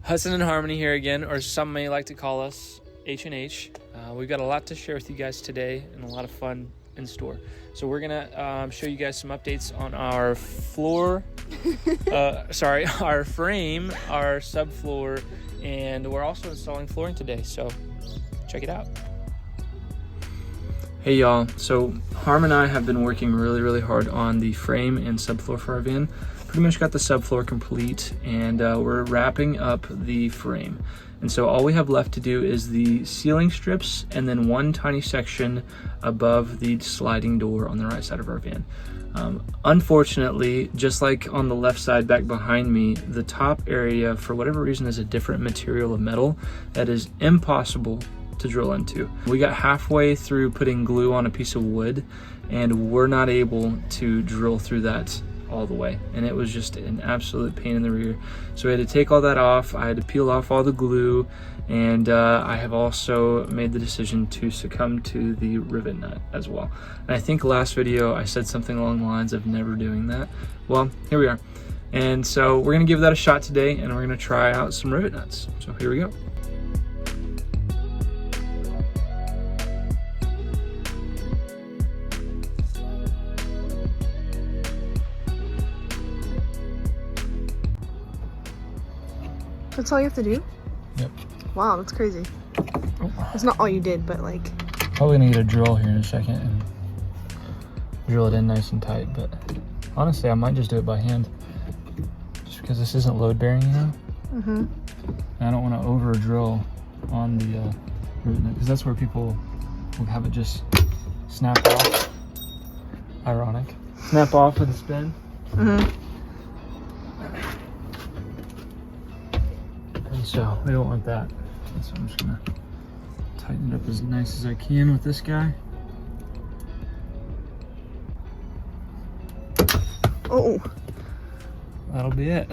Hudson and Harmony here again, or some may like to call us H&H. We've got a lot to share with you guys today and a lot of fun in store. So we're gonna show you guys some updates on our floor, our frame, our subfloor, and we're also installing flooring today, so check it out. Hey y'all, so Harm and I have been working really hard on the frame and subfloor for our van. Pretty much got the subfloor complete, and we're wrapping up the frame. And so all we have left to do is the ceiling strips and then one tiny section above the sliding door on the right side of our van. Unfortunately, just like on the left side back behind me, the top area, for whatever reason, is a different material of metal that is impossible to drill into. We got halfway through putting glue on a piece of wood, and we're not able to drill through that all the way, and it was just an absolute pain in the rear. So we had to take all that off. I had to peel off all the glue, and I have also made the decision to succumb to the rivet nut as well. And I think last video I said something along the lines of never doing that. Well, here we are. And so we're gonna give that a shot today, and we're gonna try out some rivet nuts. So here we go. That's all you have to do? Yep. Wow, that's crazy. Oh. That's not all you did, but like... Probably gonna get a drill here in a second and drill it in nice and tight, but honestly, I might just do it by hand. Just because this isn't load bearing, you know? Mm-hmm. And I don't want to over drill on the rivet nut, because that's where people will have it just snap off. Ironic. Snap off with a spin. Mm-hmm. So we don't want that. So I'm just gonna tighten it up as nice as I can with this guy. Oh. That'll be it.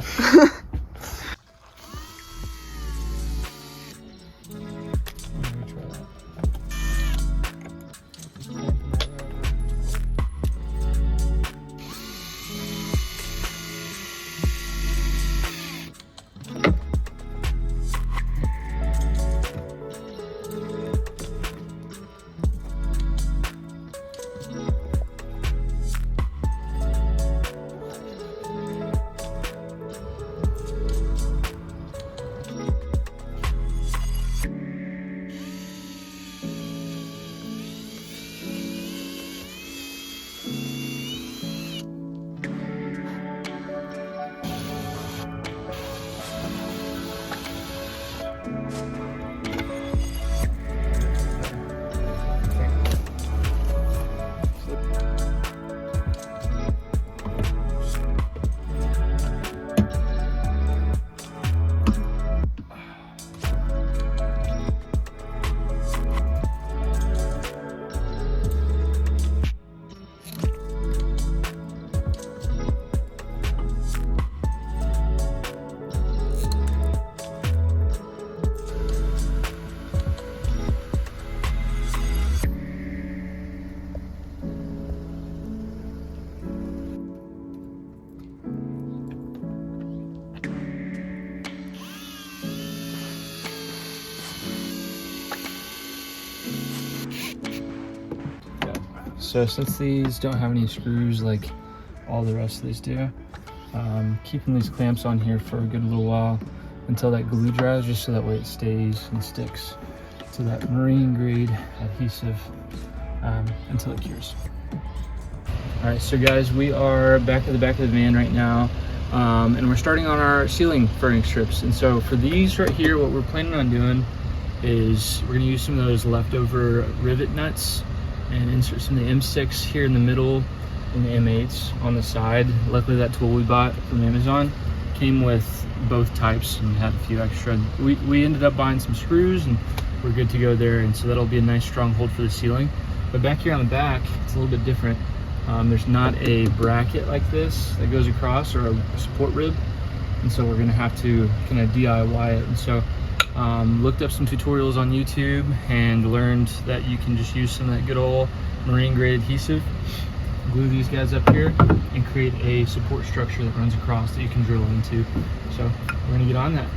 So since these don't have any screws like all the rest of these do, keeping these clamps on here for a good little while until that glue dries, just so that way it stays and sticks to that marine grade adhesive until it cures. All right, so guys, we are back at the back of the van right now, and we're starting on our ceiling furring strips. And so for these right here, what we're planning on doing is we're gonna use some of those leftover rivet nuts and insert some of the M6 here in the middle and the M8s on the side. Luckily that tool we bought from Amazon came with both types and had a few extra. We ended up buying some screws and we're good to go there, and so that'll be a nice strong hold for the ceiling. But back here on the back, it's a little bit different. There's not a bracket like this that goes across, or a support rib, and so we're gonna have to kind of DIY it. And so looked up some tutorials on YouTube and learned that you can just use some of that good old marine grade adhesive, glue these guys up here, and create a support structure that runs across that you can drill into. So we're gonna get on that.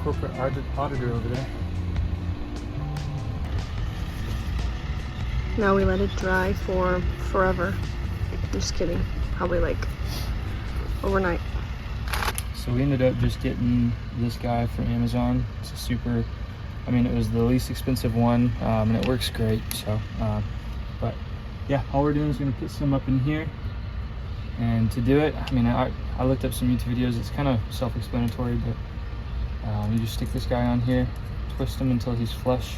Corporate auditor over there. Now we let it dry for forever. Just kidding. Probably like overnight. So we ended up just getting this guy from Amazon. It's a super, I mean, it was the least expensive one, and it works great. So, but yeah, all we're doing is going to put some up in here. And to do it, I mean, I looked up some YouTube videos. It's kind of self-explanatory, but you just stick this guy on here, twist him until he's flush.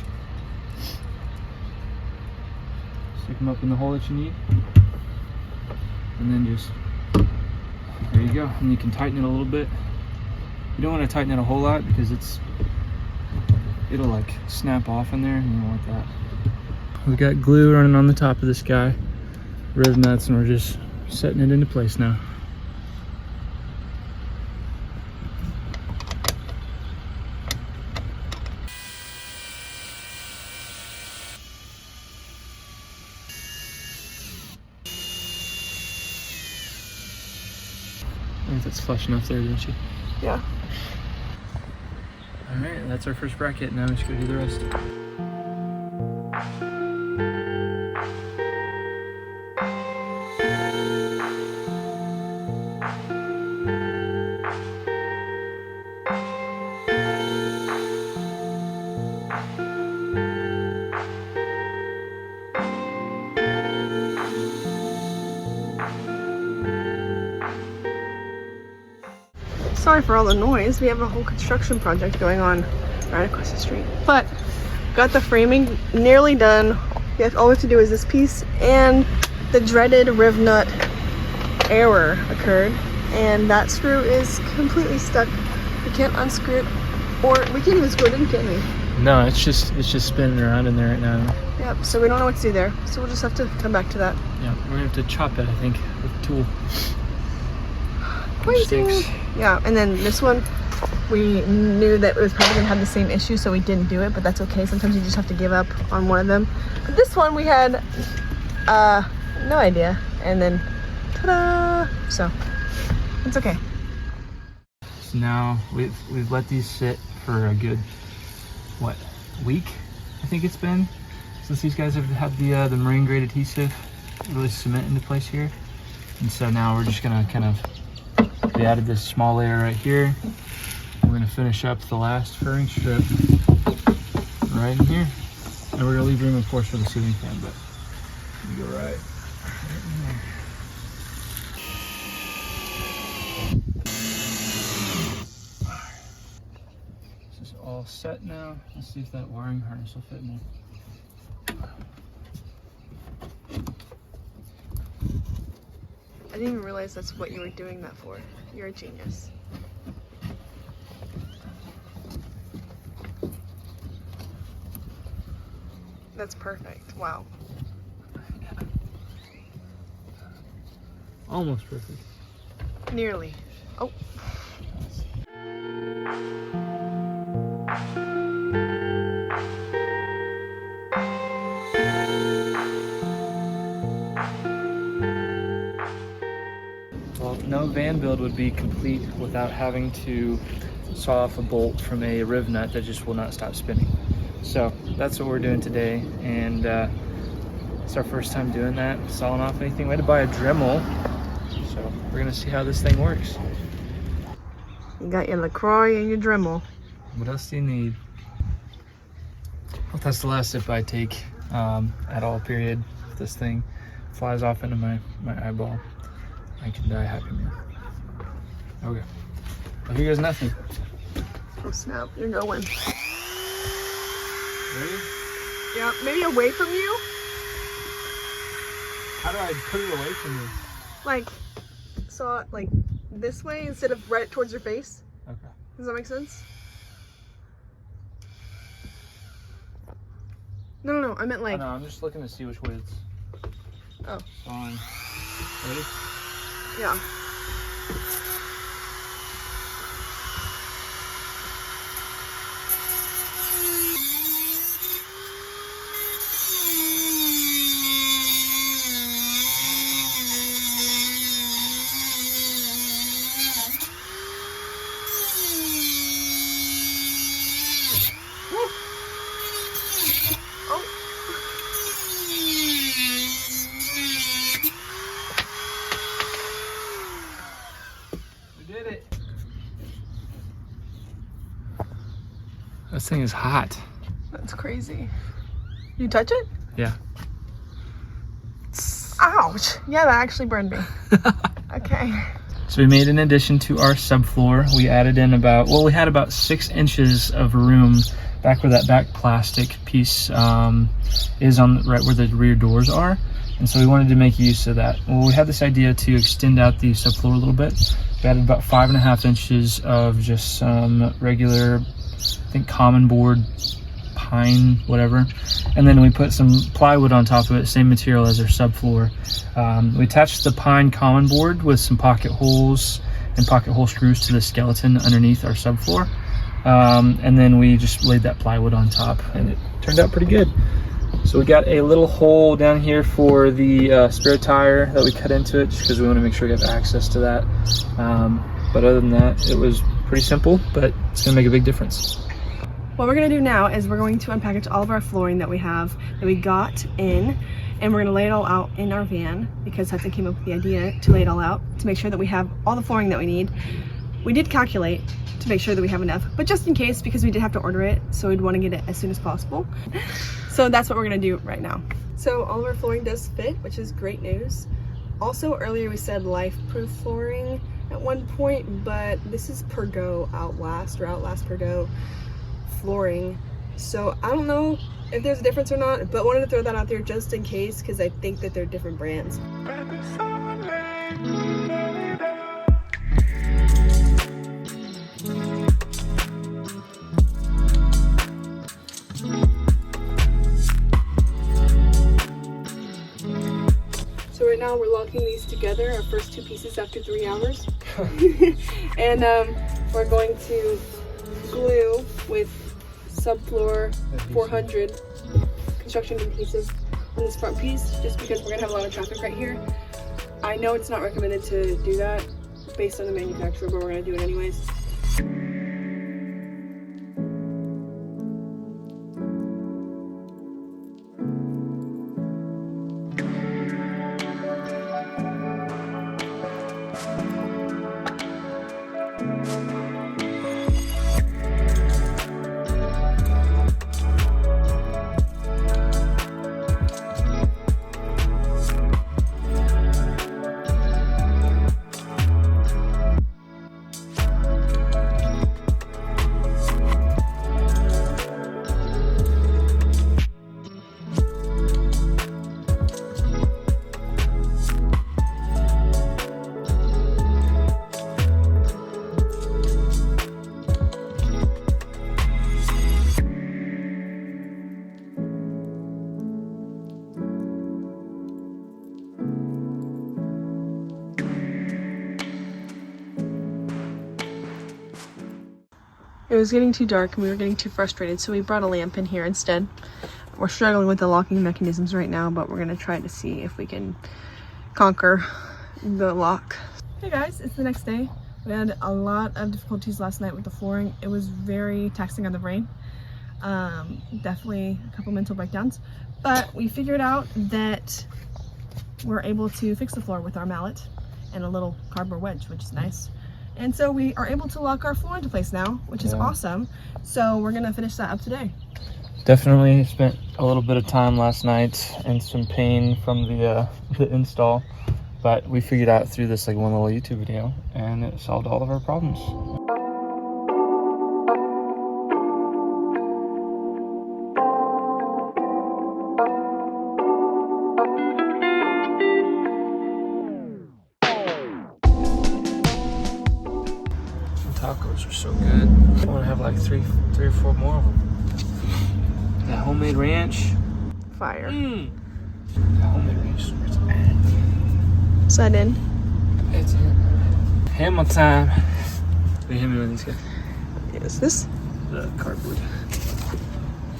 Stick him up in the hole that you need. And then just, there you go. And you can tighten it a little bit. You don't want to tighten it a whole lot because it'll like snap off in there, and you don't want that. We've got glue running on the top of this guy, Rivet nuts, and we're just setting it into place now. I think that's flush enough there, didn't you? Yeah. Alright, that's our first bracket. Now we just go do the rest. Sorry for all the noise. We have a whole construction project going on right across the street. But got the framing nearly done. All we have to do is this piece, and the dreaded Rivet nut error occurred, and that screw is completely stuck. We can't unscrew it, or we can't even screw it in, can we? No, it's just spinning around in there right now. Yep, so we don't know what to do there. So we'll just have to come back to that. Yeah, we're gonna have to chop it, I think, with a tool. Crazy. Yeah, and then this one, we knew that it was probably gonna have the same issue, so we didn't do it, but that's okay. Sometimes you just have to give up on one of them. But this one we had no idea, and then ta-da! So it's okay. So now we've let these sit for a good, what, week? I think it's been since these guys have had the marine grade adhesive really cement into place here, and so now we're just gonna kind of. We added this small layer right here. We're gonna finish up the last furring strip right in here. And we're gonna leave room, of course, for the ceiling fan, but we go right in there. This is all set now. Let's see if that wiring harness will fit in there. I didn't even realize that's what you were doing that for. You're a genius. That's perfect. Wow. Almost perfect. Nearly. Oh. Well, no van build would be complete without having to saw off a bolt from a Rivet nut that just will not stop spinning. So that's what we're doing today, and it's our first time doing that, sawing off anything. We had to buy a Dremel, so we're gonna see how this thing works. You got your LaCroix and your Dremel. What else do you need? Well, that's the last sip I take at all, period. If this thing flies off into my eyeball, I can die happy, man. Okay. Well, here goes nothing. Oh snap, you're going. Ready? Yeah, maybe away from you. How do I put it away from you? Like, so like this way instead of right towards your face. Okay. Does that make sense? No, I meant like. No, I'm just looking to see which way it's. Oh. On. Ready? Yeah. Did it. This thing is hot. That's crazy. You touch it? Yeah. Ouch. Yeah, that actually burned me. Okay. So we made an addition to our subfloor. We added in we had about 6 inches of room back where that back plastic piece is on right where the rear doors are. And so we wanted to make use of that. Well, we had this idea to extend out the subfloor a little bit. We added about 5.5 inches of just some regular, I think common board, pine, whatever. And then we put some plywood on top of it, same material as our subfloor. We attached the pine common board with some pocket holes and pocket hole screws to the skeleton underneath our subfloor. And then we just laid that plywood on top and it turned out pretty good. So we got a little hole down here for the spare tire that we cut into it just because we want to make sure we have access to that. But other than that, it was pretty simple, but it's going to make a big difference. What we're going to do now is we're going to unpackage all of our flooring that we have, that we got in, and we're going to lay it all out in our van because Hudson came up with the idea to lay it all out to make sure that we have all the flooring that we need. We did calculate to make sure that we have enough, but just in case, because we did have to order it, so we'd want to get it as soon as possible. So that's what we're going to do right now. So all of our flooring does fit, which is great news. Also, earlier we said Lifeproof flooring at one point, but this is Pergo Outlast or Outlast Pergo flooring. So I don't know if there's a difference or not, but wanted to throw that out there just in case because I think that they're different brands. So right now we're locking these together, our first 2 pieces after 3 hours. And we're going to glue with Subfloor 400 construction adhesive on this front piece just because we're gonna have a lot of traffic right here. I know it's not recommended to do that based on the manufacturer, but we're gonna do it anyways. It was getting too dark and we were getting too frustrated, so we brought a lamp in here instead. We're struggling with the locking mechanisms right now, but we're gonna try to see if we can conquer the lock. Hey guys, it's the next day. We had a lot of difficulties last night with the flooring. It was very taxing on the brain. Definitely a couple mental breakdowns, but we figured out that we're able to fix the floor with our mallet and a little cardboard wedge, which is nice. And so we are able to lock our floor into place now, which is awesome. So we're gonna finish that up today. Definitely spent a little bit of time last night and some pain from the install, but we figured out through this like one little YouTube video and it solved all of our problems. Those are so good. I want to have like three or four more of them. That homemade ranch. Fire. That homemade ranch. Where's it at? Is that in? It's in. Hammer time. Will you hit me with these guys? Is this? The cardboard.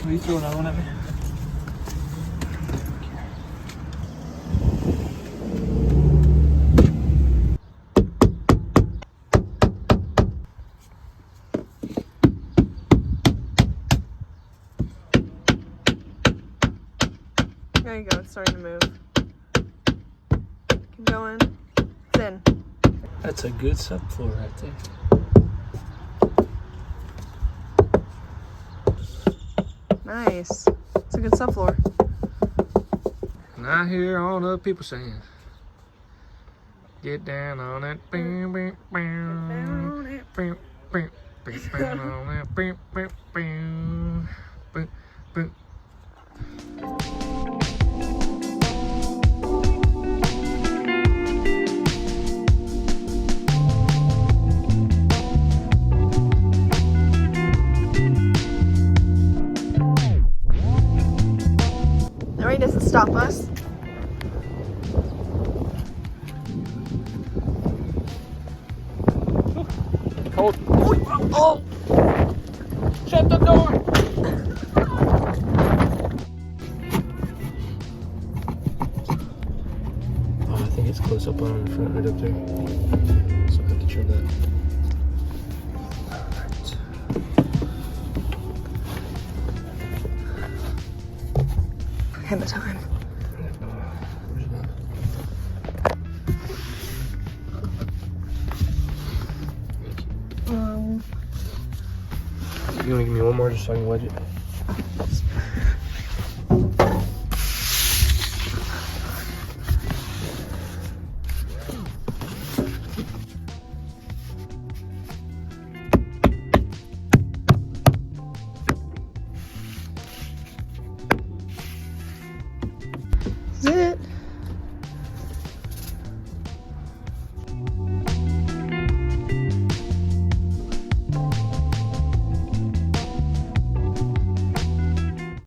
Will you throw another one at me? There you go, it's starting to move. Keep going. It's in. That's a good subfloor right there. Nice. It's a good subfloor. And I hear all the people saying, get down on it. Bam, bam, bam. Bam, bam, bam, bam, on it. Bam, bam, bam. Bam, bam. That rain doesn't stop us. Cold. Oh! Shut the door! Oh, I think it's close up on the front right up there. So I have to trim that. Alright. Hammer time. You want to give me one more just so I can wedge it?